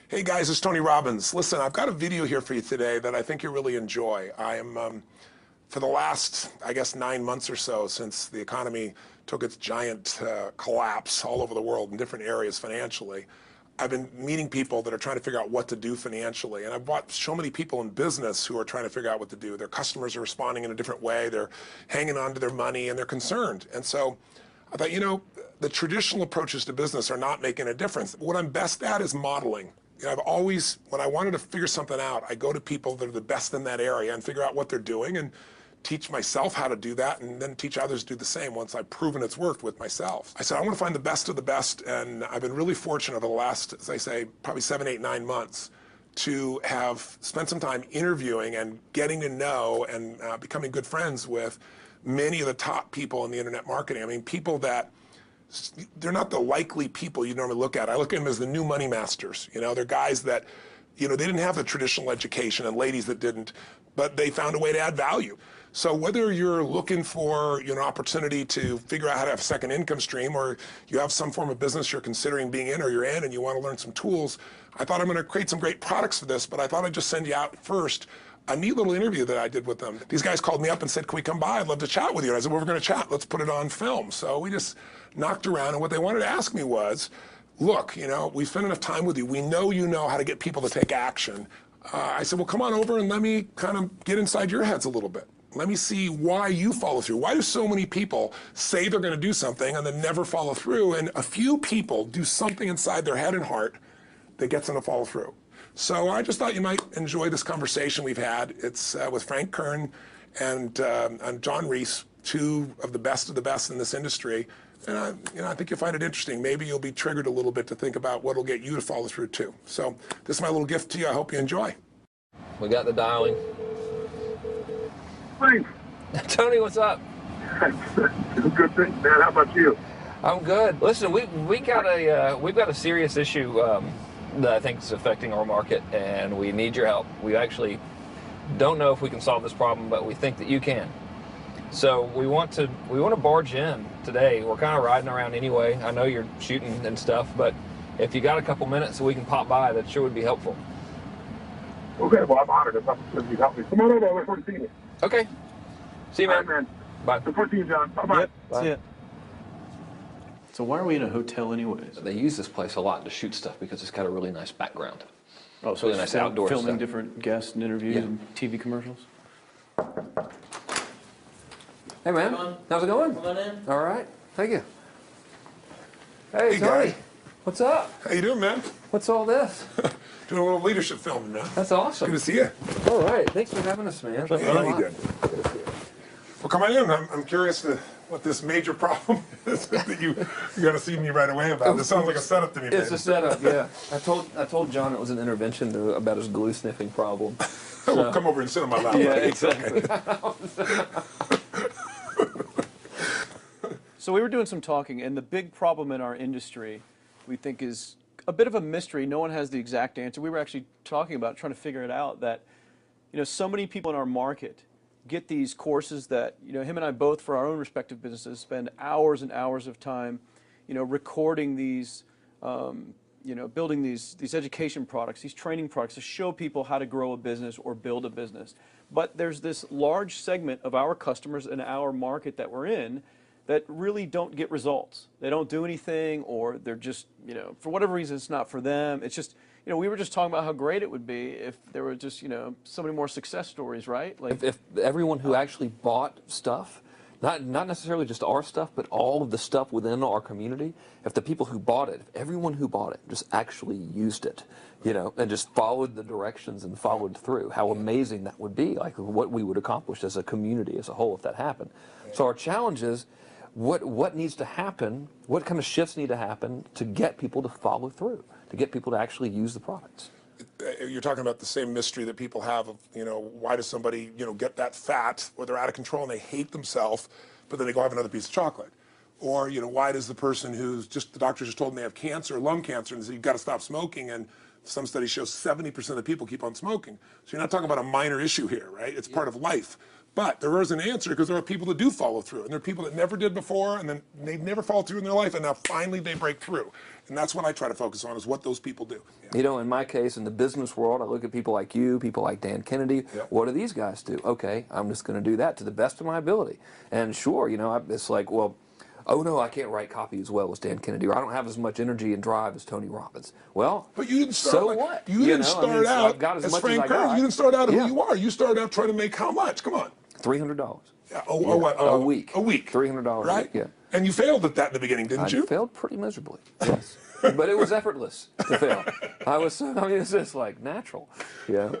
Hey guys, it's Tony Robbins. Listen, I've got a video here for you today that I think you'll really enjoy. I am, for the last, I guess, 9 months or so since the economy took its giant collapse all over the world in different areas financially, I've been meeting people that are trying to figure out what to do financially. And I've brought so many people in business who are trying to figure out what to do. Their customers are responding in a different way. They're hanging on to their money and they're concerned. And so I thought, you know, the traditional approaches to business are not making a difference. What I'm best at is modeling. You know, I've always, when I wanted to figure something out, I go to people that are the best in that area and figure out what they're doing and teach myself how to do that and then teach others to do the same once I've proven it's worked with myself. I said, I want to find the best of the best, and I've been really fortunate over the last, as I say, probably 7, 8, 9 months to have spent some time interviewing and getting to know and becoming good friends with many of the top people in the internet marketing. I mean, people that they're not the likely people you normally look at. I look at them as the new money masters. You know, they're guys that, you know, they didn't have the traditional education, and ladies that didn't, but they found a way to add value. So whether you're looking for, you know, opportunity to figure out how to have a second income stream, or you have some form of business you're considering being in or you're in and you want to learn some tools, I thought I'm going to create some great products for this, but I thought I'd just send you out first a neat little interview that I did with them. These guys called me up and said, can we come by? I'd love to chat with you. And I said, well, we're going to chat. Let's put it on film. So we just knocked around, and what they wanted to ask me was, look, you know, we spent enough time with you. We know you know how to get people to take action. I said, well, come on over and let me kind of get inside your heads a little bit. Let me see why you follow through. Why do so many people say they're going to do something and then never follow through? And a few people do something inside their head and heart that gets them to follow through. So I just thought you might enjoy this conversation we've had. It's with Rank Kern and John Reese, two of the best in this industry. And you know, I think you'll find it interesting. Maybe you'll be triggered a little bit to think about what will get you to follow through too. So this is my little gift to you. I hope you enjoy. We got the dialing. Thanks. Tony, what's up? Good thing, man. How about you? I'm good. Listen, we've got a serious issue that I think is affecting our market, and we need your help. We actually don't know if we can solve this problem, but we think that you can. So we want to barge in today. We're kind of riding around anyway. I know you're shooting and stuff, but if you got a couple minutes so we can pop by, that sure would be helpful. Okay, well, I'm honored. If you help me. Come on over. I look forward to seeing you. Okay. See you, man. All right, man. Bye. Look forward to seeing you, John. Bye-bye. Yep, that's it. So why are we in a hotel anyways? They use this place a lot to shoot stuff because it's got a really nice background. Oh, so really it's nice outdoor filming stuff. different guests and interviews Yeah. and TV commercials? Hey, man. How's it going? Come on in. All right. Thank you. Hey, Hey, Tony. guy. What's up? How you doing, man? What's all this? Doing a little leadership filming, man. That's awesome. Good to see you. All right. Thanks for having us, man. Yeah, you did. Well, come on in. I'm curious to what this major problem is that you're going to see me right away about. This sounds like a setup to me, It's man. a setup, yeah. I told John it was an intervention about his glue sniffing problem. Well, come over and sit on my lap. Yeah, buddy. exactly. So we were doing some talking, and the big problem in our industry, we think, is a bit of a mystery. No one has the exact answer. We were actually talking about trying to figure it out, that, you know, so many people in our market get these courses that, you know, him and I both, for our own respective businesses, spend hours and hours of time, you know, recording these, you know, building these education products, these training products to show people how to grow a business or build a business. But there's this large segment of our customers in our market that we're in that really don't get results. They don't do anything, or they're just, you know, for whatever reason, it's not for them. It's just, you know, we were just talking about how great it would be if there were just, you know, so many more success stories, right? Like If everyone who actually bought stuff, not necessarily just our stuff, but all of the stuff within our community, if the people who bought it, if everyone who bought it just actually used it, you know, and just followed the directions and followed through, how amazing that would be, like what we would accomplish as a community as a whole if that happened. So our challenge is, what needs to happen, what kind of shifts need to happen to get people to follow through, to get people to actually use the products? You're talking about the same mystery that people have of, you know, why does somebody, you know, get that fat or they're out of control and they hate themselves, but then they go have another piece of chocolate? Or, you know, why does the person who's just, the doctor just told them they have cancer, lung cancer, and said you've got to stop smoking, and some studies show 70% of people keep on smoking. So you're not talking about a minor issue here, right? It's part of life. But there is an answer, because there are people that do follow through, and there are people that never did before, and then they never follow through in their life, and now finally they break through. And that's what I try to focus on, is what those people do. Yeah. You know, in my case, in the business world, I look at people like you, people like Dan Kennedy. Yep. What do these guys do? Okay, I'm just going to do that to the best of my ability. And sure, you know, it's like, well, oh no, I can't write copy as well as Dan Kennedy, or I don't have as much energy and drive as Tony Robbins. Well, but you didn't start. So like, what? You didn't start out as Frank Kern. You didn't start out who you are. You started out trying to make how much? Come on. $300. Yeah. A week. A week. $300 right? a week. Yeah. And you failed at that in the beginning, didn't you? I failed pretty miserably. Yes. But it was effortless to fail. I mean, it's just like natural. Yeah.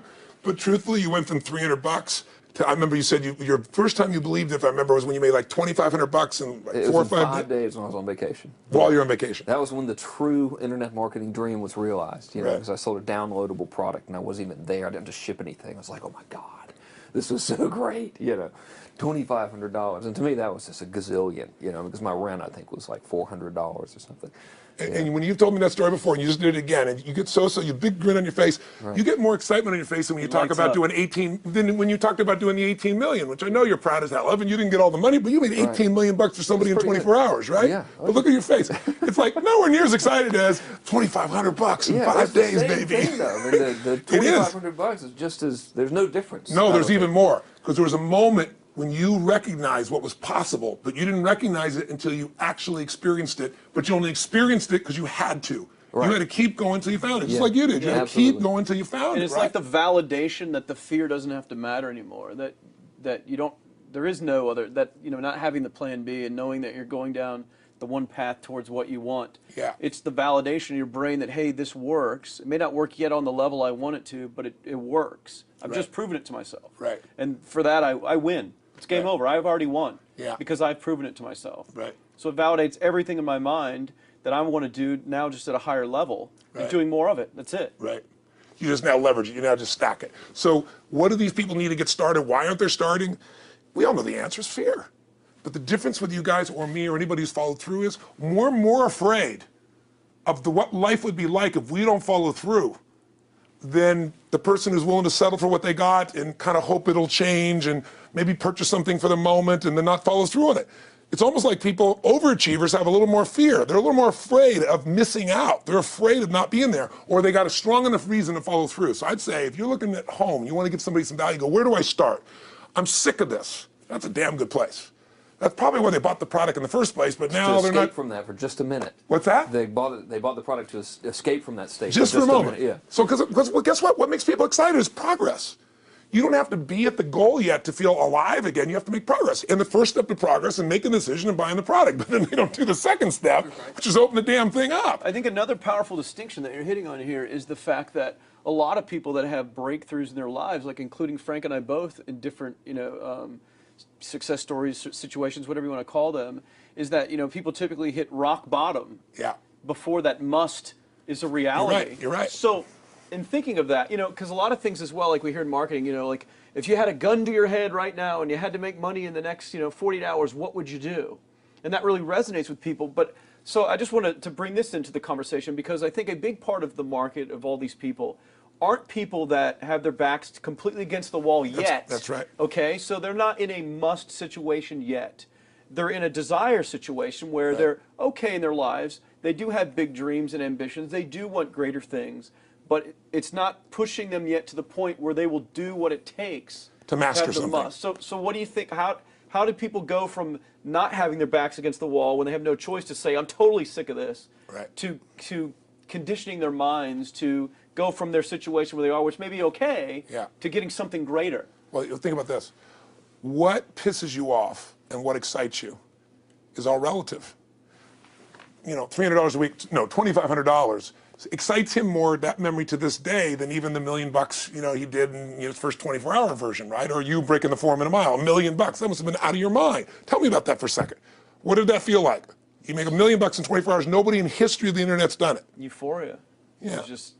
But truthfully, you went from $300 to, I remember you said your first time you believed, if I remember, was when you made like $2,500 in like 4 or 5 days when I was on vacation. While you're on vacation. That was when the true internet marketing dream was realized, you know, Right. because I sold a downloadable product and I wasn't even there. I didn't have to ship anything. I was like, oh my God, this was so great, you know. $2,500, and to me that was just a gazillion, you know, because my rent I think was like $400 or something. And when you've told me that story before, and you just did it again, and you get you big grin on your face. Right. You get more excitement on your face than when you talk lights about up. doing 18. Than when you talked about doing the 18 million, which I know you're proud as hell of, and you didn't get all the money, but you made 18 million bucks for somebody in That's pretty 24 good. hours, right? Yeah. But look at your face. It's like nowhere near as excited as $2,500 in 5 days, baby. Thing, though. I mean, the $2,500 is just as there's no difference. No, there's even more, because there was a moment when you recognized what was possible, but you didn't recognize it until you actually experienced it, but you only experienced it because you had to. Right. You had to keep going until you found it, just Yeah. like you did. You Yeah, had to keep absolutely. going until you found And it, it's right? like the validation that the fear doesn't have to matter anymore. That you don't. There is no other. That, you know, not having the plan B and knowing that you're going down the one path towards what you want. Yeah. It's the validation in your brain that, hey, this works. It may not work yet on the level I want it to, but it works. I've just proven it to myself. Right. And for that, I win. It's game Right. over. I've already won. Yeah. Because I've proven it to myself. Right. So it validates everything in my mind that I want to do now, just at a higher level, Right. and doing more of it. That's it. Right. You just now leverage it. You now just stack it. So what do these people need to get started? Why aren't they starting? We all know the answer is fear. But the difference with you guys or me or anybody who's followed through is we're more afraid of what life would be like if we don't follow through than the person who's willing to settle for what they got and kind of hope it'll change and maybe purchase something for the moment and then not follow through on it. It's almost like people, overachievers, have a little more fear. They're a little more afraid of missing out. They're afraid of not being there, or they got a strong enough reason to follow through. So I'd say if you're looking at home, you want to give somebody some value, go, where do I start? I'm sick of this. That's a damn good place. That's probably why they bought the product in the first place, but now to they're escape not. from that for just a minute. What's that? They bought the product to escape from that state. Just for a moment. minute, yeah. So, because well, guess what? What makes people excited is progress. You don't have to be at the goal yet to feel alive again. You have to make progress. And the first step to progress is making a decision and buying the product. But then they don't do the second step, which is open the damn thing up. I think another powerful distinction that you're hitting on here is the fact that a lot of people that have breakthroughs in their lives, like including Frank and I both in different, success stories, situations, whatever you want to call them, is that, people typically hit rock bottom Yeah. before that must is a reality. You're right. So in thinking of that, because a lot of things as well, like we hear in marketing, like if you had a gun to your head right now and you had to make money in the next, 48 hours, what would you do? And that really resonates with people. But so I just wanted to bring this into the conversation because I think a big part of the market of all these people aren't people that have their backs completely against the wall yet. That's right. Okay, so they're not in a must situation yet. They're in a desire situation where they're okay in their lives. They do have big dreams and ambitions. They do want greater things, but it's not pushing them yet to the point where they will do what it takes To master have the something. must. So what do you think? How do people go from not having their backs against the wall when they have no choice to say, I'm totally sick of this, Right. to conditioning their minds to go from their situation where they are, which may be okay, to getting something greater? Well, think about this. What pisses you off and what excites you is all relative. $300 a week, no, $2,500 excites him more, that memory to this day, than even the $1 million, he did in his first 24-hour version, right? Or you breaking the 4-minute mile, $1 million. That must have been out of your mind. Tell me about that for a second. What did that feel like? You make $1 million in 24 hours. Nobody in history of the internet's done it. Euphoria. Yeah. It was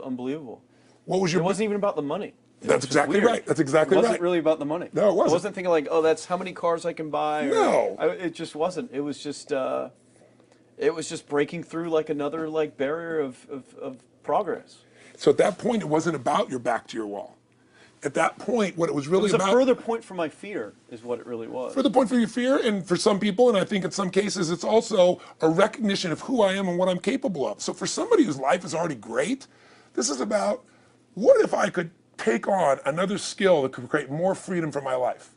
unbelievable. What was your? It wasn't even about the money. That's It's just exactly weird. right. That's exactly It wasn't right. really about the money. No, it wasn't. I wasn't thinking like, oh, that's how many cars I can buy. Or, No. it just wasn't. It was just breaking through like another like barrier of progress. So at that point, it wasn't about your back to your wall. At that point, what it was really It was about... a further point for my fear, is what it really was. Further point for your fear, and for some people, and I think in some cases, it's also a recognition of who I am and what I'm capable of. So for somebody whose life is already great, this is about, what if I could take on another skill that could create more freedom for my life?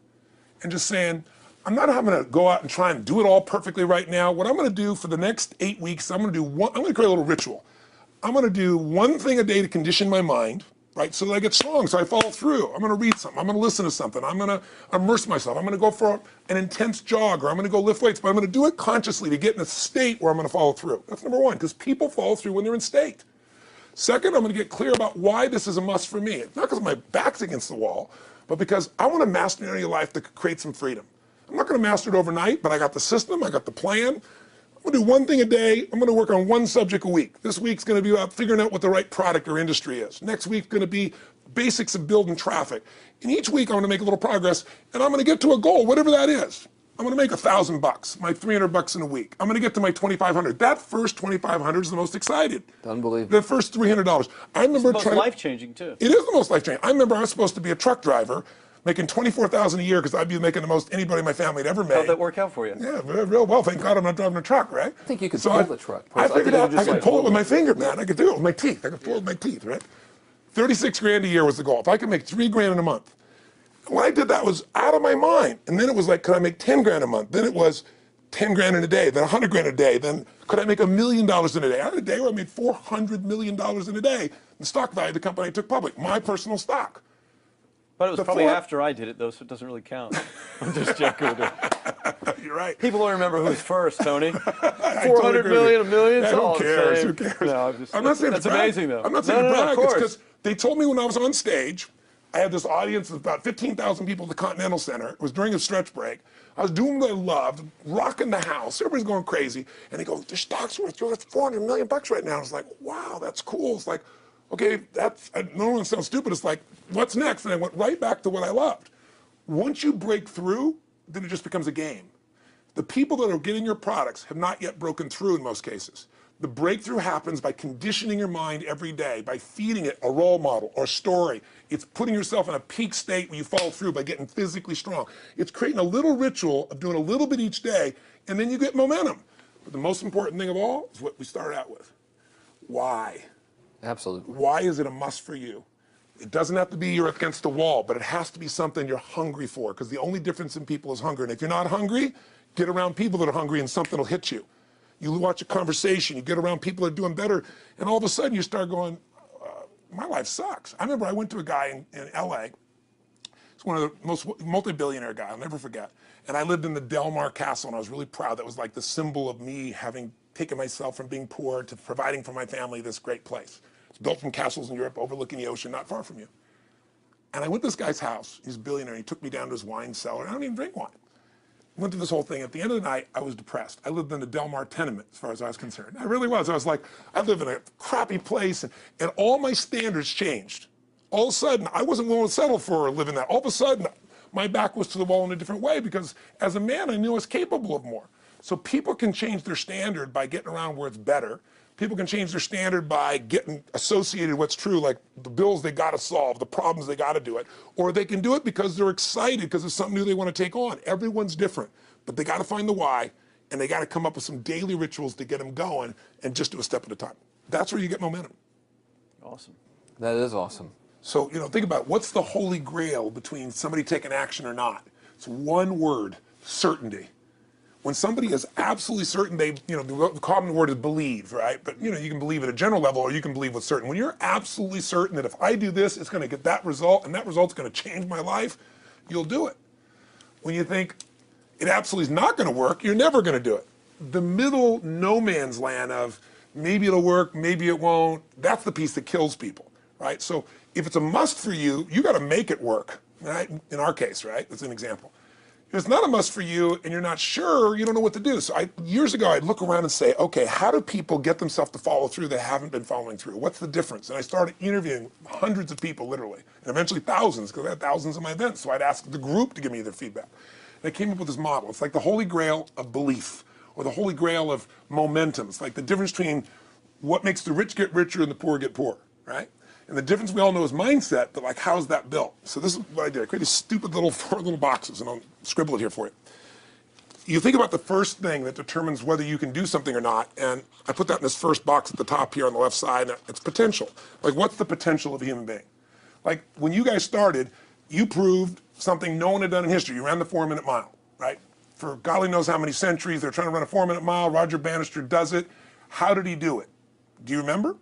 And just saying, I'm not having to go out and try and do it all perfectly right now. What I'm going to do for the next 8 weeks, I'm going to create a little ritual. I'm going to do one thing a day to condition my mind, right, so that I get strong, so I follow through. I'm going to read something. I'm going to listen to something. I'm going to immerse myself. I'm going to go for an intense jog, or I'm going to go lift weights, but I'm going to do it consciously to get in a state where I'm going to follow through. That's number one, because people follow through when they're in state. Second, I'm going to get clear about why this is a must for me. It's not because my back's against the wall, but because I want to master an area of life that could create some freedom. I'm not going to master it overnight, but I got the system, I got the plan. I'm going to do one thing a day. I'm going to work on one subject a week. This week's going to be about figuring out what the right product or industry is. Next week's going to be basics of building traffic. And each week I'm going to make a little progress, and I'm going to get to a goal, whatever that is. I'm going to make $1,000, my $300 in a week. I'm going to get to my $2,500. That first $2,500 is the most excited. Unbelievable. The first $300. I remember It's life-changing, too. It is the most life-changing. I remember I was supposed to be a truck driver, making $24,000 a year because I'd be making the most anybody in my family had ever made. How'd that work out for you? Yeah, real well. Thank God I'm not driving a truck, right? I think you could pull the truck. I figured out I could like pull it with my finger, man. I could do it with my teeth. I could pull it with my teeth, right? 36 grand a year was the goal. If I could make 3 grand in a month. When I did that, it was out of my mind. And then it was like, could I make 10 grand a month? Then it was 10 grand in a day, then 100 grand a day. Then could I make $1 million in a day? I had a day where I made $400 million in a day. The stock value of the company I took public, my personal stock. But it was probably after I did it, though, so it doesn't really count. I'm just joking with you. You're right. People don't remember who was first, Tony. 400 million, $1 million, it's all who cares? the same. Who cares? No, I'm not saying that's to brag. amazing, though. I'm not saying to brag. of course. It's because they told me when I was on stage, I had this audience of about 15,000 people at the Continental Center. It was during a stretch break. I was doing what I loved, rocking the house. Everybody's going crazy. And they go, the stock's worth $400 million right now. I was like, wow, that's cool. It's like, okay, that's, no one sounds stupid. It's like, what's next? And I went right back to what I loved. Once you break through, then it just becomes a game. The people that are getting your products have not yet broken through in most cases. The breakthrough happens by conditioning your mind every day, by feeding it a role model or story. It's putting yourself in a peak state where you follow through by getting physically strong. It's creating a little ritual of doing a little bit each day, and then you get momentum. But the most important thing of all is what we started out with. Why? Absolutely. Why is it a must for you? It doesn't have to be you're against the wall, but it has to be something you're hungry for, because the only difference in people is hunger. And if you're not hungry, get around people that are hungry and something will hit you. You watch a conversation, you get around people that are doing better, and all of a sudden you start going, my life sucks. I remember I went to a guy in LA. He's one of the most multi-billionaire guy, I'll never forget. And I lived in the Del Mar Castle, and I was really proud. That was like the symbol of me having taken myself from being poor to providing for my family this great place. It's built from castles in Europe overlooking the ocean, not far from you. And I went to this guy's house. He's a billionaire. He took me down to his wine cellar. I don't even drink wine. Went through this whole thing. At the end of the night, I was depressed. I lived in the Del Mar tenement, as far as I was concerned. I really was. I was like, I live in a crappy place, and all my standards changed. All of a sudden, I wasn't willing to settle for living that. All of a sudden, my back was to the wall in a different way, because as a man, I knew I was capable of more. So people can change their standard by getting around where it's better. People can change their standard by getting associated with what's true, like the bills they got to solve, the problems they got to do it. Or they can do it because they're excited because it's something new they want to take on. Everyone's different, but they got to find the why, and they got to come up with some daily rituals to get them going, and just do a step at a time. That's where you get momentum. Awesome. That is awesome. So, think about what's the holy grail between somebody taking action or not. It's one word: certainty. When somebody is absolutely certain, the common word is believe, right? But you can believe at a general level, or you can believe what's certain. When you're absolutely certain that if I do this, it's going to get that result, and that result's going to change my life, you'll do it. When you think it absolutely is not going to work, you're never going to do it. The middle no man's land of maybe it'll work, maybe it won't, that's the piece that kills people, right? So if it's a must for you, you got to make it work, right? In our case, right? That's an example. If it's not a must for you and you're not sure, you don't know what to do. So years ago, I'd look around and say, okay, how do people get themselves to follow through that haven't been following through? What's the difference? And I started interviewing hundreds of people, literally, and eventually thousands, because I had thousands of my events. So I'd ask the group to give me their feedback. And I came up with this model. It's like the Holy Grail of belief, or the Holy Grail of momentum. It's like the difference between what makes the rich get richer and the poor get poorer, right? And the difference we all know is mindset, but like, how's that built? So this is what I did. I created these stupid little 4 little boxes, and I'll scribble it here for you. You think about the first thing that determines whether you can do something or not, and I put that in this first box at the top here on the left side, and it's potential. Like, what's the potential of a human being? Like, when you guys started, you proved something no one had done in history. You ran the 4-minute mile, right? For golly knows how many centuries, they're trying to run a 4-minute mile. Roger Bannister does it. How did he do it? Do you remember?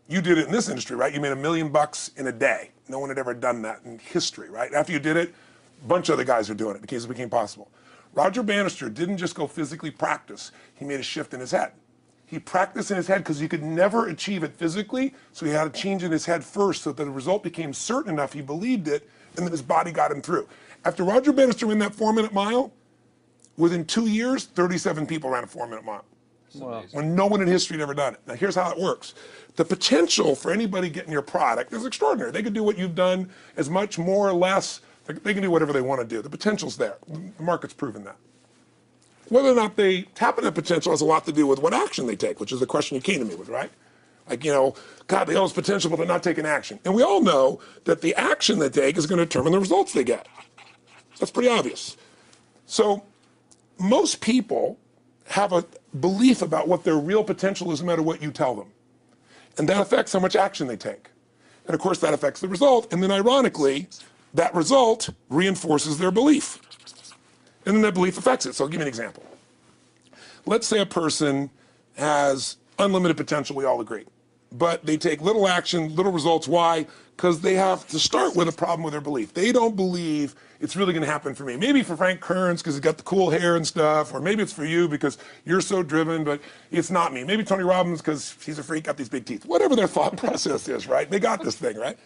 You did it in this industry, right? You made $1 million in a day. No one had ever done that in history, right? After you did it, a bunch of other guys are doing it because it became possible. Roger Bannister didn't just go physically practice. He made a shift in his head. He practiced in his head because he could never achieve it physically, so he had to change in his head first so that the result became certain enough he believed it, and then his body got him through. After Roger Bannister ran that 4-minute mile, within 2 years, 37 people ran a 4-minute mile. Wow. When no one in history had ever done it. Now here's how it works. The potential for anybody getting your product is extraordinary. They could do what you've done as much, more or less. They can do whatever they want to do. The potential's there. The market's proven that. Whether or not they tap into that potential has a lot to do with what action they take, which is the question you came to me with, right? Like, you know, God, they all have potential, but they're not taking action. And we all know that the action they take is going to determine the results they get. That's pretty obvious. So most people have a belief about what their real potential is no matter what you tell them. And that affects how much action they take. And of course that affects the result. And then ironically, that result reinforces their belief. And then that belief affects it. So I'll give you an example. Let's say a person has unlimited potential, we all agree. But they take little action, little results. Why? Because they have to start with a problem with their belief. They don't believe it's really going to happen for me. Maybe for Rank Kern because he's got the cool hair and stuff, or maybe it's for you because you're so driven, but it's not me. Maybe Tony Robbins because he's a freak, got these big teeth. Whatever their thought process is, right? They got this thing, right?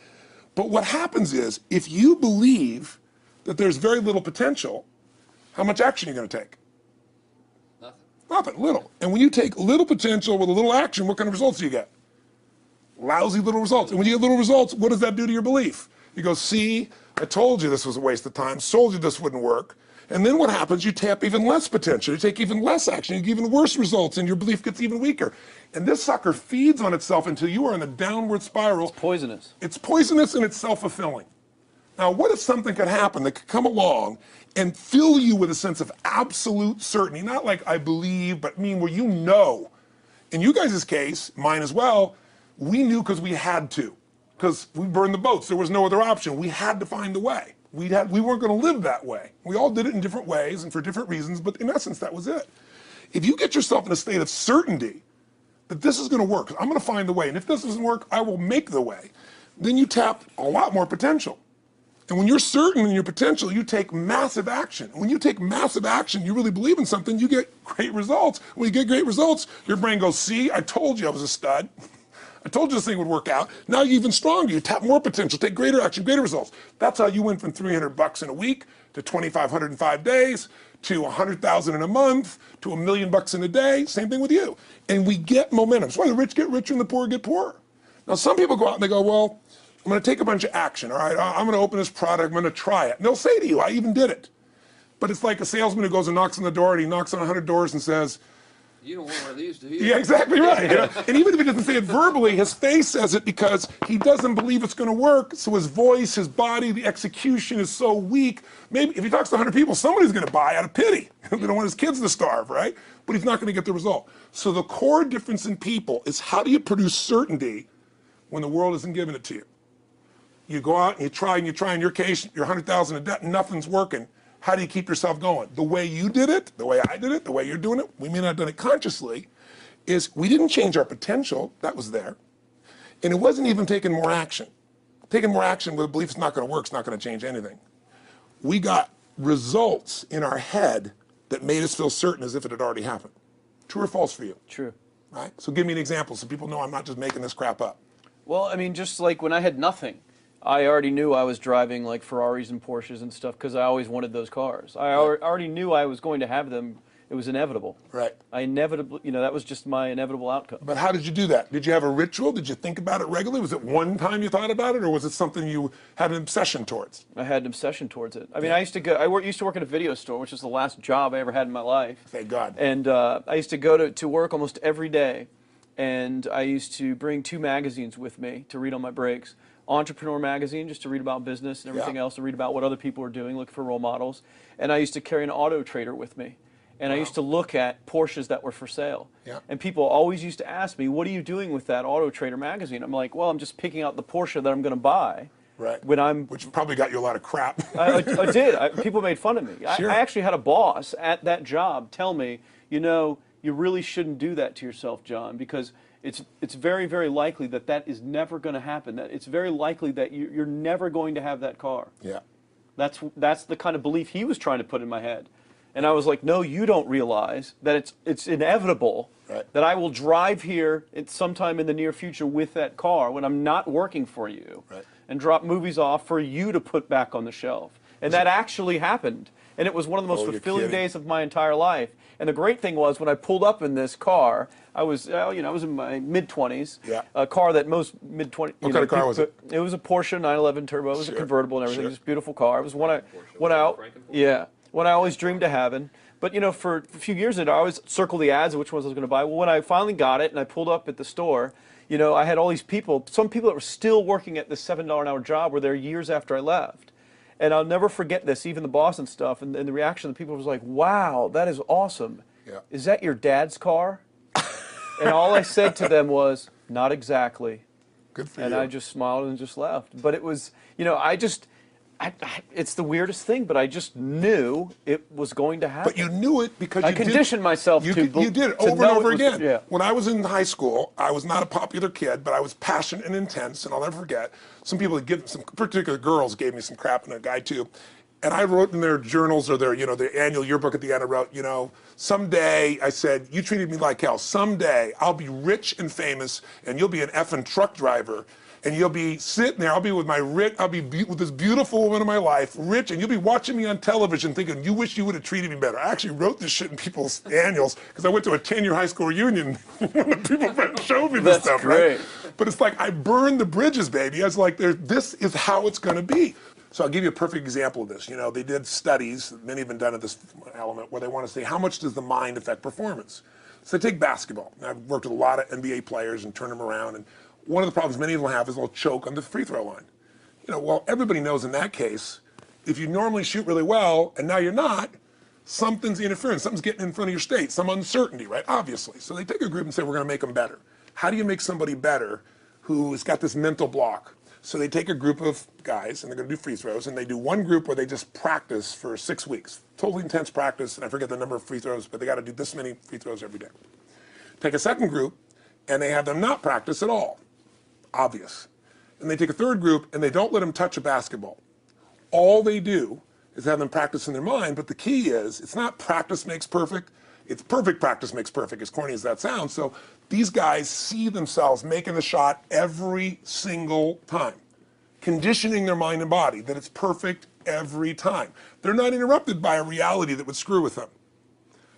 But what happens is, if you believe that there's very little potential, how much action are you going to take? Nothing, little. And when you take little potential with a little action, what kind of results do you get? Lousy little results. And when you get little results, what does that do to your belief? You go, see, I told you this was a waste of time, told you this wouldn't work. And then what happens? You tap even less potential, you take even less action, you get even worse results, and your belief gets even weaker. And this sucker feeds on itself until you are in a downward spiral. It's poisonous. It's poisonous and it's self-fulfilling. Now, what if something could happen that could come along and fill you with a sense of absolute certainty? Not like I believe, but mean where you know. In you guys' case, mine as well, we knew because we had to. Because we burned the boats. There was no other option. We had to find a way. We weren't going to live that way. We all did it in different ways and for different reasons, but in essence, that was it. If you get yourself in a state of certainty that this is going to work, I'm going to find the way, and if this doesn't work, I will make the way, then you tap a lot more potential. And when you're certain in your potential, you take massive action. When you take massive action, you really believe in something, you get great results. When you get great results, your brain goes, see, I told you I was a stud. I told you this thing would work out. Now you're even stronger. You tap more potential, take greater action, greater results. That's how you went from $300 in a week to $2,500 in 5 days to $100,000 in a month to $1 million in a day. Same thing with you. And we get momentum. That's why the rich get richer and the poor get poorer. Now some people go out and they go, well, I'm going to take a bunch of action. All right, I'm going to open this product. I'm going to try it. And they'll say to you, I even did it. But it's like a salesman who goes and knocks on the door, and he knocks on 100 doors and says, you don't want one of these, do you? yeah, exactly right. You know? And even if he doesn't say it verbally, his face says it because he doesn't believe it's going to work. So his voice, his body, the execution is so weak. Maybe if he talks to 100 people, somebody's going to buy out of pity. They don't want his kids to starve, right? But he's not going to get the result. So the core difference in people is how do you produce certainty when the world isn't giving it to you? You go out and you try, in your case, you're 100,000 in debt, nothing's working. How do you keep yourself going? The way you did it, the way I did it, the way you're doing it, we may not have done it consciously, is we didn't change our potential, that was there. And it wasn't even taking more action. Taking more action with a belief it's not going to work, it's not going to change anything. We got results in our head that made us feel certain as if it had already happened. True or false for you? True. Right? So give me an example so people know I'm not just making this crap up. Well, I mean, just like when I had nothing, I already knew I was driving like Ferraris and Porsches and stuff because I always wanted those cars. I already knew I was going to have them. It was inevitable. Right. I inevitably, that was just my inevitable outcome. But how did you do that? Did you have a ritual? Did you think about it regularly? Was it one time you thought about it, or was it something you had an obsession towards? I had an obsession towards it. I mean, I used to work at a video store, which is the last job I ever had in my life. Thank God. And I used to go to work almost every day, and I used to bring 2 magazines with me to read on my breaks. Entrepreneur magazine, just to read about business and everything else, to read about what other people are doing, look for role models. And I used to carry an Auto Trader with me. And I used to look at Porsches that were for sale. Yeah. And people always used to ask me, what are you doing with that Auto Trader magazine? I'm like, well, I'm just picking out the Porsche that I'm going to buy. Right. Which probably got you a lot of crap. I did. People made fun of me. Sure. I actually had a boss at that job tell me, you really shouldn't do that to yourself, John, because it's very, very likely that is never going to happen. That it's very likely that you're never going to have that car. Yeah. That's the kind of belief he was trying to put in my head. And I was like, no, you don't realize that it's inevitable that I will drive here sometime in the near future with that car when I'm not working for you and drop movies off for you to put back on the shelf. And that actually happened. And it was one of the most fulfilling days of my entire life. And the great thing was when I pulled up in this car, I was in my mid-20s, a car that most mid-20s... What kind of car was it? It was a Porsche 911 Turbo. It was a convertible and everything. It was a beautiful car. It was one I always dreamed of having. But, for a few years I always circled the ads of which ones I was going to buy. Well, when I finally got it and I pulled up at the store, I had all these people, some people that were still working at this $7 an hour job were there years after I left. And I'll never forget this, even the boss and stuff, and the reaction of the people was like, wow, that is awesome. Yeah. Is that your dad's car? And all I said to them was, not exactly. Good for you. And I just smiled and just left. But it was, it's the weirdest thing, but I just knew it was going to happen. But you knew it because I conditioned myself to you did it over and over again. When I was in high school, I was not a popular kid, but I was passionate and intense, and I'll never forget. Some people, some particular girls gave me some crap, and a guy too. And I wrote in their journals or their annual yearbook at the end, I wrote, someday, I said, you treated me like hell. Someday I'll be rich and famous, and you'll be an effing truck driver. And you'll be sitting there, I'll be with with this beautiful woman of my life, rich, and you'll be watching me on television thinking, you wish you would have treated me better. I actually wrote this shit in people's annuals because I went to a 10-year high school reunion when the people showed me this stuff, great. Right? But it's like, I burned the bridges, baby. I was like, this is how it's gonna be. So I'll give you a perfect example of this. They did studies, many have been done at this element, where they want to say, how much does the mind affect performance? So take basketball. Now, I've worked with a lot of NBA players and turned them around, and one of the problems many of them have is they'll choke on the free throw line. Well, everybody knows in that case, if you normally shoot really well and now you're not, something's interfering, something's getting in front of your state, some uncertainty, right? Obviously. So they take a group and say, we're going to make them better. How do you make somebody better who's got this mental block? So they take a group of guys and they're going to do free throws, and they do one group where they just practice for 6 weeks. Totally intense practice, and I forget the number of free throws, but they got to do this many free throws every day. Take a second group, and they have them not practice at all. Obvious. And they take a third group and they don't let them touch a basketball. All they do is have them practice in their mind, but the key is, it's not practice makes perfect, it's perfect practice makes perfect, as corny as that sounds. So these guys see themselves making the shot every single time, conditioning their mind and body that it's perfect every time. They're not interrupted by a reality that would screw with them.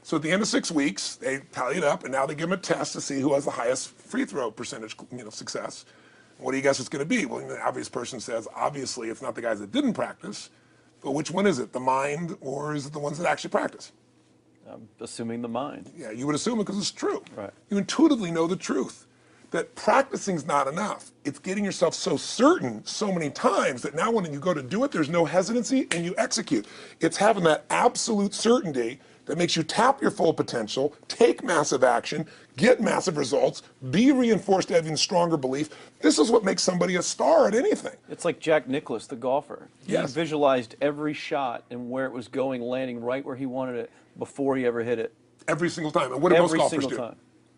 So at the end of 6 weeks, they tally it up, and now they give them a test to see who has the highest free throw percentage, success. What do you guess it's going to be? Well, the obvious person says, obviously, it's not the guys that didn't practice, but which one is it? The mind, or is it the ones that actually practice? I'm assuming the mind. Yeah, you would assume it because it's true. Right. You intuitively know the truth, that practicing's not enough. It's getting yourself so certain so many times that now when you go to do it, there's no hesitancy and you execute. It's having that absolute certainty that makes you tap your full potential, take massive action, get massive results, be reinforced having stronger belief. This is what makes somebody a star at anything. It's like Jack Nicklaus, the golfer. Yes. He visualized every shot and where it was going, landing right where he wanted it before he ever hit it. Every single time. And what do most golfers do? Every single time.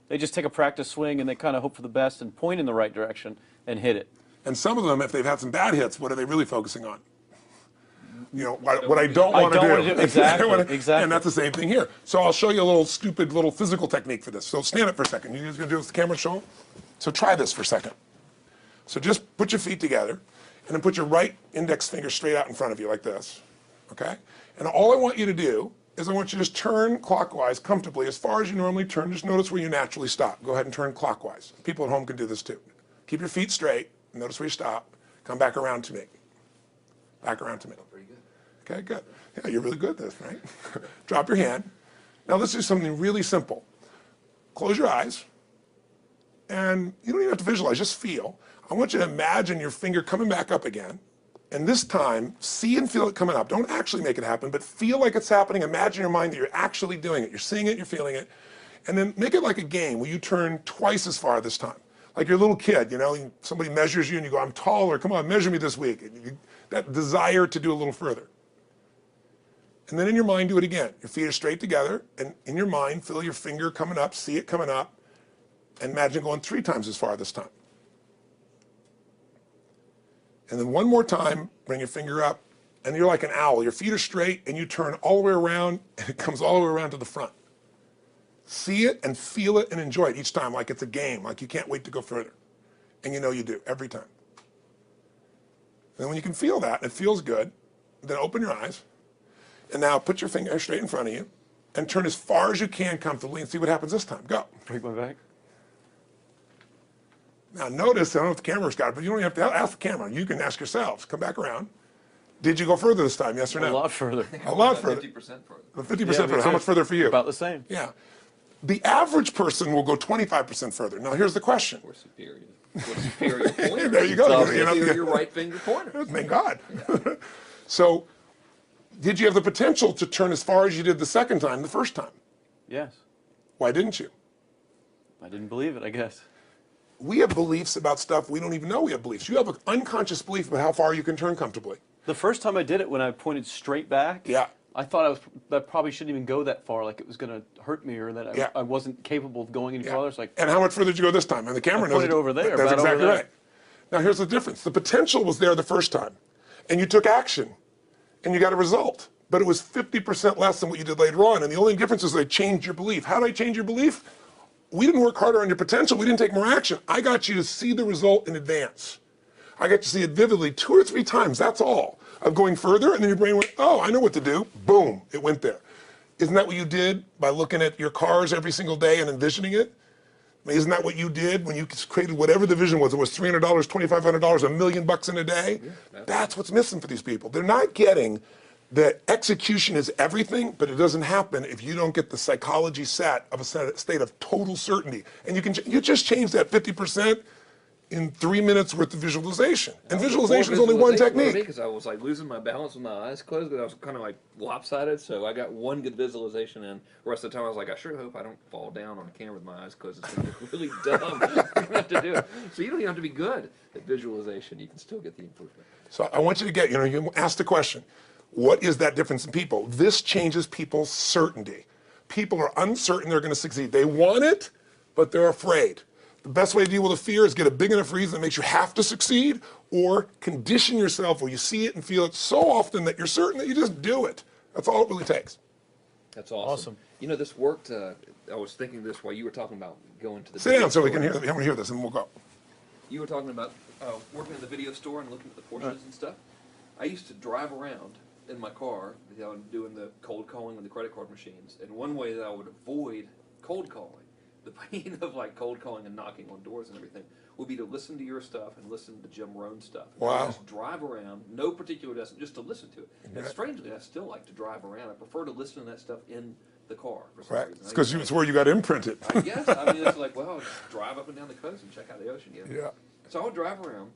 They just take a practice swing and they kind of hope for the best and point in the right direction and hit it. And some of them, if they've had some bad hits, what are they really focusing on? What I don't want to do. Exactly. And that's the same thing here. So I'll show you a little stupid little physical technique for this. So stand up for a second. You guys going to do this with the camera show? So try this for a second. So just put your feet together. And then put your right index finger straight out in front of you like this, okay? And all I want you to do is I want you to just turn clockwise comfortably as far as you normally turn. Just notice where you naturally stop. Go ahead and turn clockwise. People at home can do this too. Keep your feet straight. Notice where you stop. Come back around to me. Back around to me. Pretty good. Okay, good. Yeah, you're really good at this, right? Drop your hand. Now let's do something really simple. Close your eyes. And you don't even have to visualize, just feel. I want you to imagine your finger coming back up again. And this time, see and feel it coming up. Don't actually make it happen, but feel like it's happening. Imagine in your mind that you're actually doing it. You're seeing it, you're feeling it. And then make it like a game where you turn twice as far this time. Like you're a little kid, you know, somebody measures you and you go, I'm taller, come on, measure me this week. And that desire to do a little further. And then in your mind, do it again. Your feet are straight together, and in your mind, feel your finger coming up, see it coming up, and imagine going 3 times as far this time. And then one more time, bring your finger up, and you're like an owl. Your feet are straight, and you turn all the way around, and it comes all the way around to the front. See it and feel it and enjoy it each time like it's a game, like you can't wait to go further. And you know you do, every time. And when you can feel that, it feels good, then open your eyes, and now put your finger straight in front of you, and turn as far as you can comfortably and see what happens this time. Go. Break my back. Now notice, I don't know if the camera's got it, but you don't even have to ask the camera. You can ask yourselves. Come back around. Did you go further this time, yes or no? A lot further. A lot further. 50% further. 50% Yeah, further. How much further for you? About the same. Yeah. The average person will go 25% further. Now here's the question. We're superior. We're superior pointer. There you go. So You know, your right finger pointer. Thank God. So, did you have the potential to turn as far as you did the second time, the first time? Yes. Why didn't you? I didn't believe it, I guess. We have beliefs about stuff we don't even know we have beliefs. You have an unconscious belief about how far you can turn comfortably. The first time I did it, when I pointed straight back, Yeah. I thought that probably shouldn't even go that far, like it was going to hurt me, or that Yeah. I wasn't capable of going any farther. It's like, And how much further did you go this time? And the camera knows pointed over there, That's about over exactly there. right. Now here's the difference. The potential was there the first time, and you took action, and you got a result. But it was 50% less than what you did later on, and the only difference is they changed your belief. How did I change your belief? We didn't work harder on your potential. We didn't take more action. I got you to see the result in advance. I got you to see it vividly 2 or 3 times, that's all. Of going further, and then your brain went, oh, I know what to do. Boom, it went there. Isn't that what you did by looking at your cars every single day and envisioning it? I mean, isn't that what you did when you created whatever the vision was? It was $300, $2,500, $1 million in a day? Yeah, that's what's missing for these people. They're not getting that execution is everything, but it doesn't happen if you don't get the psychology set of a state of total certainty. And you just change that 50% in 3 minutes worth of visualization. And visualization is only one technique. Because I was like losing my balance with my eyes closed, because I was kind of like lopsided. So I got one good visualization in. The rest of the time I was like, I sure hope I don't fall down on camera with my eyes closed. It's going to look really dumb. I don't have to do it. So you don't even have to be good at visualization. You can still get the improvement. So I want you to get, you ask the question, what is that difference in people? This changes people's certainty. People are uncertain they're going to succeed. They want it, but they're afraid. The best way to deal with a fear is get a big enough reason that makes you have to succeed, or condition yourself where you see it and feel it so often that you're certain that you just do it. That's all it really takes. That's awesome. You know, this worked. I was thinking this while you were talking about going to the Sit down so we can hear. I want to hear this, and we'll go. You were talking about working in the video store and looking at the Porsches and stuff. I used to drive around in my car, doing the cold calling with the credit card machines. And one way that I would avoid cold calling, the pain of like cold calling and knocking on doors and everything, would be to listen to your stuff and listen to Jim Rohn's stuff. Wow. Just drive around, no particular destination, just to listen to it. And strangely, I still like to drive around. I prefer to listen to that stuff in the car for some reason. It's because it's where you got imprinted. I guess. I mean, it's like, well, just drive up and down the coast and check out the ocean. Yeah. So I would drive around,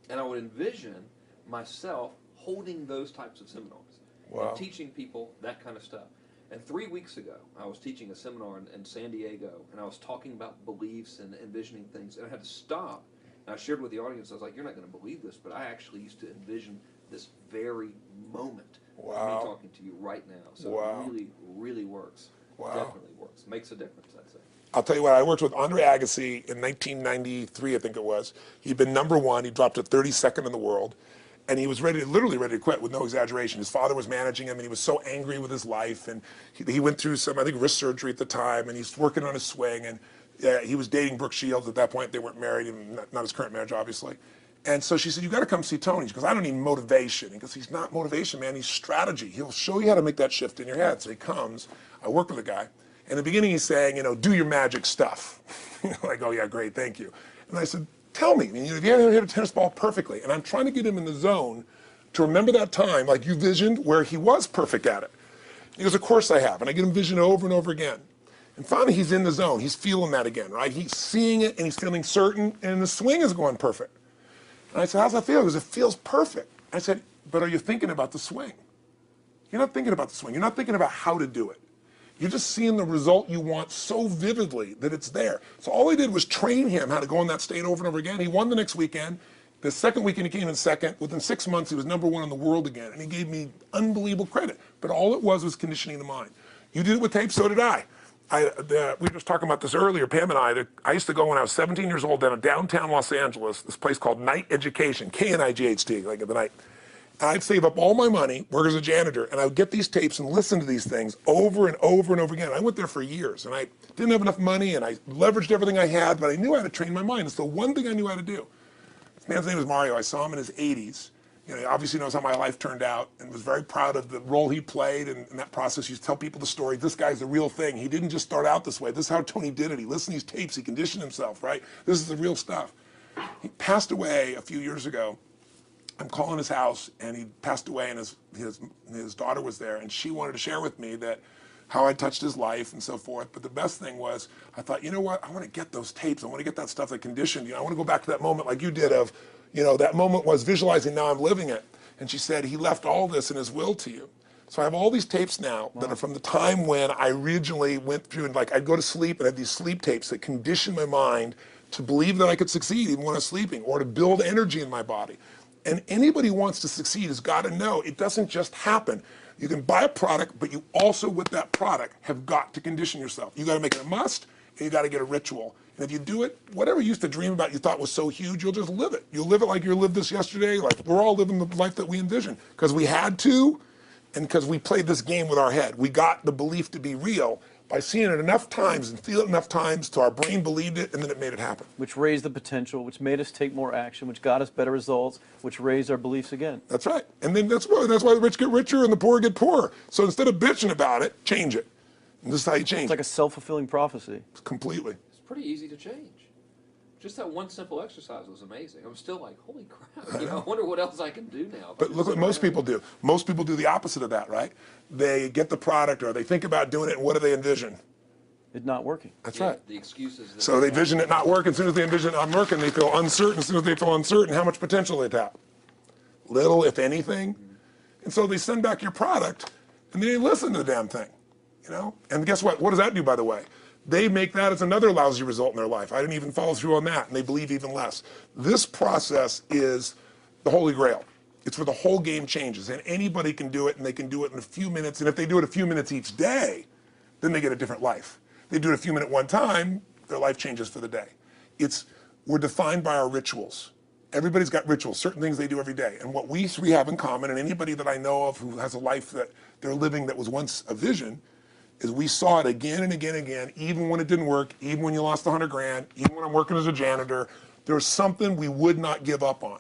and I would envision myself holding those types of seminars. Wow. And teaching people that kind of stuff. And 3 weeks ago, I was teaching a seminar in San Diego, and I was talking about beliefs and envisioning things, and I had to stop. And I shared with the audience, I was like, you're not going to believe this, but I actually used to envision this very moment of me talking to you right now. So it really, really works. Wow. Definitely works. Makes a difference, I'd say. I'll tell you what, I worked with Andre Agassi in 1993, I think it was. He'd been #1. He dropped to 32nd in the world. And he was literally ready to quit with no exaggeration. His father was managing him, and he was so angry with his life. And he went through some, I think, wrist surgery at the time, and he's working on his swing. And he was dating Brooke Shields at that point. They weren't married, not his current marriage, obviously. And so she said, you got to come see Tony. She goes, I don't need motivation. He goes, he's not motivation, man. He's strategy. He'll show you how to make that shift in your head. So he comes. I work with a guy. In the beginning, he's saying, do your magic stuff. Like, oh, yeah, great, thank you. And I said, tell me, if you ever hit a tennis ball perfectly, and I'm trying to get him in the zone to remember that time, like you visioned, where he was perfect at it. He goes, of course I have. And I get him vision over and over again. And finally, he's in the zone. He's feeling that again, right? He's seeing it, and he's feeling certain, and the swing is going perfect. And I said, how's that feel? He goes, it feels perfect. I said, but are you thinking about the swing? You're not thinking about the swing. You're not thinking about how to do it. You're just seeing the result you want so vividly that it's there. So all I did was train him how to go in that state over and over again. He won the next weekend. The second weekend, he came in second. Within 6 months, he was #1 in the world again. And he gave me unbelievable credit. But all it was conditioning the mind. You did it with tape, so did I. We were just talking about this earlier, Pam and I used to go when I was 17 years old down in downtown Los Angeles, this place called Night Education, K-N-I-G-H-T, like at the night. And I'd save up all my money, work as a janitor, and I would get these tapes and listen to these things over and over and over again. I went there for years, and I didn't have enough money, and I leveraged everything I had, but I knew how to train my mind. It's the one thing I knew how to do. This man's name was Mario. I saw him in his 80s. He obviously knows how my life turned out and was very proud of the role he played in that process. He used to tell people the story. This guy's the real thing. He didn't just start out this way. This is how Tony did it. He listened to these tapes. He conditioned himself, right? This is the real stuff. He passed away a few years ago. I'm calling his house, and he passed away, and his daughter was there, and she wanted to share with me that how I touched his life and so forth. But the best thing was, I thought, you know what? I want to get those tapes. I want to get that stuff that conditioned. I want to go back to that moment like you did of, that moment was visualizing, now I'm living it. And she said, he left all this in his will to you. So I have all these tapes now that are from the time when I originally went through, and I'd go to sleep and have these sleep tapes that conditioned my mind to believe that I could succeed even when I was sleeping, or to build energy in my body. And anybody who wants to succeed has got to know it doesn't just happen. You can buy a product, but you also, with that product, have got to condition yourself. You got to make it a must, and you got to get a ritual. And if you do it, whatever you used to dream about you thought was so huge, you'll just live it. You'll live it like you lived this yesterday, like we're all living the life that we envision. Because we had to, and because we played this game with our head. We got the belief to be real by seeing it enough times and feel it enough times till our brain believed it, and then it made it happen. Which raised the potential, which made us take more action, which got us better results, which raised our beliefs again. That's right. And then that's why the rich get richer and the poor get poorer. So instead of bitching about it, change it. And this is how you change it. It's like a self-fulfilling prophecy. Completely. It's pretty easy to change. Just that one simple exercise was amazing. I'm still like, holy crap, I wonder what else I can do now. But look what most people do. Most people do the opposite of that, right? They get the product, or they think about doing it, and what do they envision? It's not working. That's right. The excuses. So they vision it not working. As soon as they envision it not working, they feel uncertain. As soon as they feel uncertain, how much potential they tap? Little, if anything. And so they send back your product, and they didn't listen to the damn thing. And guess what? What does that do, by the way? They make that as another lousy result in their life. I didn't even follow through on that, and they believe even less. This process is the Holy Grail. It's where the whole game changes, and anybody can do it, and they can do it in a few minutes. And if they do it a few minutes each day, then they get a different life. They do it a few minutes one time, their life changes for the day. We're defined by our rituals. Everybody's got rituals, certain things they do every day. And what we three have in common, and anybody that I know of who has a life that they're living that was once a vision, is we saw it again and again and again, even when it didn't work, even when you lost 100 grand, even when I'm working as a janitor. There was something we would not give up on.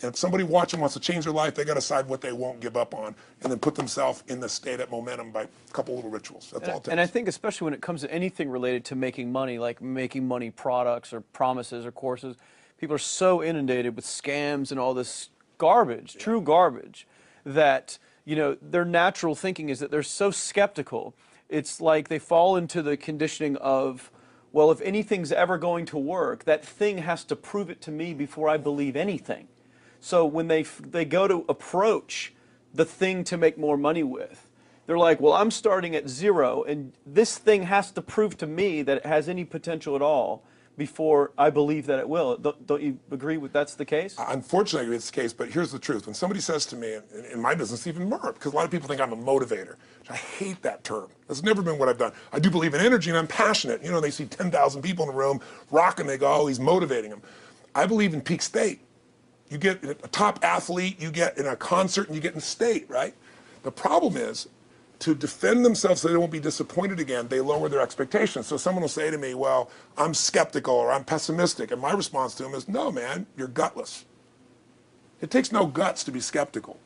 And if somebody watching wants to change their life, they got to decide what they won't give up on, and then put themselves in the state of momentum by a couple little rituals. That's all it takes. And I think especially when it comes to anything related to making money, like making money products or promises or courses, people are so inundated with scams and all this garbage, true garbage, that their natural thinking is that they're so skeptical. It's like they fall into the conditioning of, well, if anything's ever going to work, that thing has to prove it to me before I believe anything. So when they go to approach the thing to make more money with, they're like, well, I'm starting at 0, and this thing has to prove to me that it has any potential at all before I believe that it will. Don't you agree with that's the case? Unfortunately, I agree it's the case, but here's the truth. When somebody says to me, in my business even more, because a lot of people think I'm a motivator. I hate that term. That's never been what I've done. I do believe in energy, and I'm passionate. They see 10,000 people in the room rocking, they go, oh, he's motivating them. I believe in peak state. You get a top athlete, you get in a concert, and you get in state, right? The problem is, to defend themselves so they won't be disappointed again, they lower their expectations. So someone will say to me, well, I'm skeptical or I'm pessimistic. And my response to them is, no, man, you're gutless. It takes no guts to be skeptical.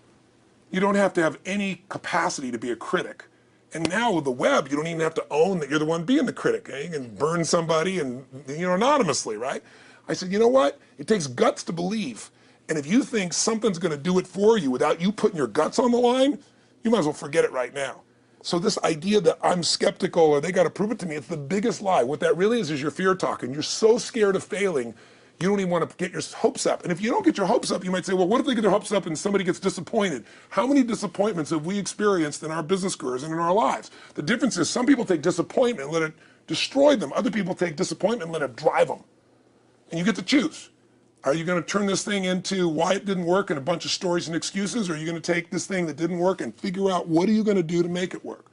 You don't have to have any capacity to be a critic. And now with the web, you don't even have to own that you're the one being the critic. You can burn somebody and, anonymously, right? I said, you know what? It takes guts to believe. And if you think something's going to do it for you without you putting your guts on the line, you might as well forget it right now. So this idea that I'm skeptical or they got to prove it to me, it's the biggest lie. What that really is your fear talking. You're so scared of failing, you don't even want to get your hopes up. And if you don't get your hopes up, you might say, well, what if they get their hopes up and somebody gets disappointed? How many disappointments have we experienced in our business careers and in our lives? The difference is some people take disappointment and let it destroy them. Other people take disappointment and let it drive them. And you get to choose. Are you going to turn this thing into why it didn't work and a bunch of stories and excuses? Or are you going to take this thing that didn't work and figure out what are you going to do to make it work?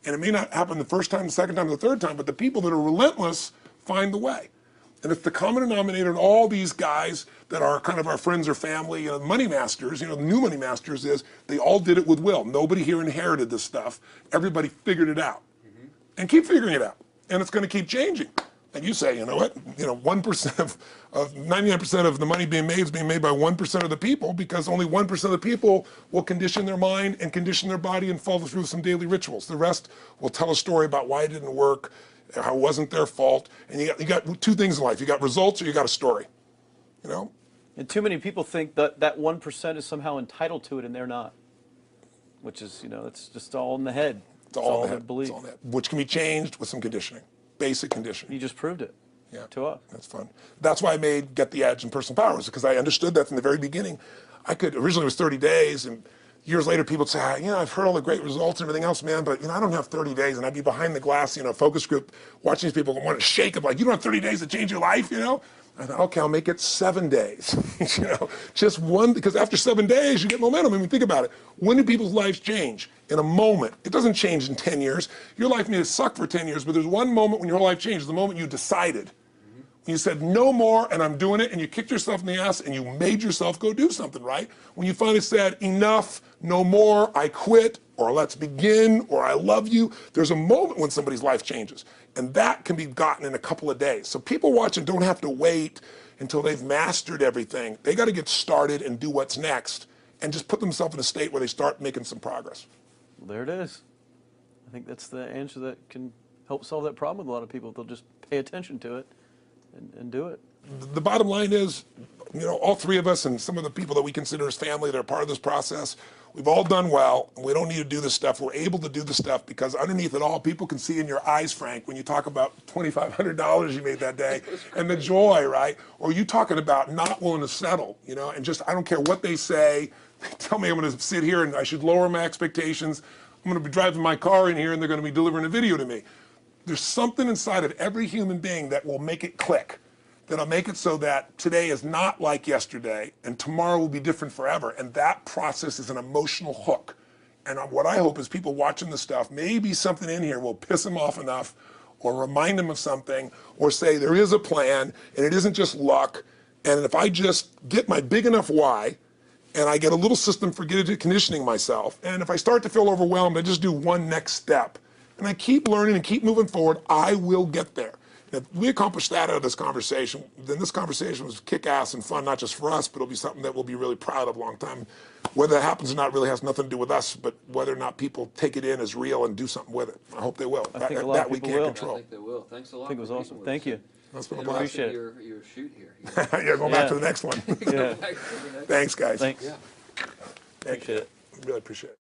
And it may not happen the first time, the second time, the third time, but the people that are relentless find the way. And it's the common denominator in all these guys that are kind of our friends or family, money masters, the new money masters is they all did it with will. Nobody here inherited this stuff. Everybody figured it out and keep figuring it out. And it's going to keep changing. And you say, you know what, 1% of 99% of the money being made is being made by 1% of the people because only 1% of the people will condition their mind and condition their body and follow through some daily rituals. The rest will tell a story about why it didn't work, how it wasn't their fault. And you got two things in life. You got results or you got a story, And too many people think that that 1% is somehow entitled to it and they're not, which is, it's just all in the head. It's all in the they head. believe. It's all in the head, which can be changed with some conditioning, basic conditioning. You just proved it. Yeah, to us. That's fun. That's why I made Get the Edge and Personal Powers, because I understood that from the very beginning. Originally it was 30 days, and years later people would say, I've heard all the great results and everything else, man, but I don't have 30 days, and I'd be behind the glass, focus group, watching these people want to shake them, like, you don't have 30 days to change your life, I thought, okay, I'll make it 7 days, just one, because after 7 days you get momentum. I mean, think about it. When do people's lives change? In a moment. It doesn't change in 10 years. Your life may have sucked for 10 years, but there's one moment when your whole life changed, the moment you decided. When you said, no more, and I'm doing it, and you kicked yourself in the ass, and you made yourself go do something, right? When you finally said, enough, no more, I quit, or let's begin, or I love you, there's a moment when somebody's life changes. And that can be gotten in a couple of days. So people watching don't have to wait until they've mastered everything. They got to get started and do what's next, and just put themselves in a state where they start making some progress. Well, there it is. I think that's the answer that can help solve that problem with a lot of people. They'll just pay attention to it. And do it. The bottom line is, all three of us and some of the people that we consider as family that are part of this process, we've all done well, and we don't need to do this stuff. We're able to do the stuff because underneath it all, people can see in your eyes, Frank, when you talk about $2,500 you made that day and the joy, right? Or you talking about not willing to settle, and just, I don't care what they say. They tell me I'm going to sit here and I should lower my expectations. I'm going to be driving my car in here and they're going to be delivering a video to me. There's something inside of every human being that will make it click, that'll make it so that today is not like yesterday and tomorrow will be different forever. And that process is an emotional hook. And what I hope is people watching this stuff, maybe something in here will piss them off enough or remind them of something or say there is a plan and it isn't just luck. And if I just get my big enough why and I get a little system for conditioning myself, and if I start to feel overwhelmed, I just do one next step. And I keep learning and keep moving forward, I will get there. And if we accomplish that out of this conversation, then this conversation was kick-ass and fun, not just for us, but it'll be something that we'll be really proud of a long time. Whether that happens or not really has nothing to do with us, but whether or not people take it in as real and do something with it. I hope they will. I think a lot of people will. I think they will. Thanks a lot. I think it was awesome. Thank you. That's been a I blast. Appreciate it. your shoot here. Yeah, going back to the next one. Yeah. Thanks, guys. Thanks. Yeah. Thank Appreciate you. it. Really appreciate it.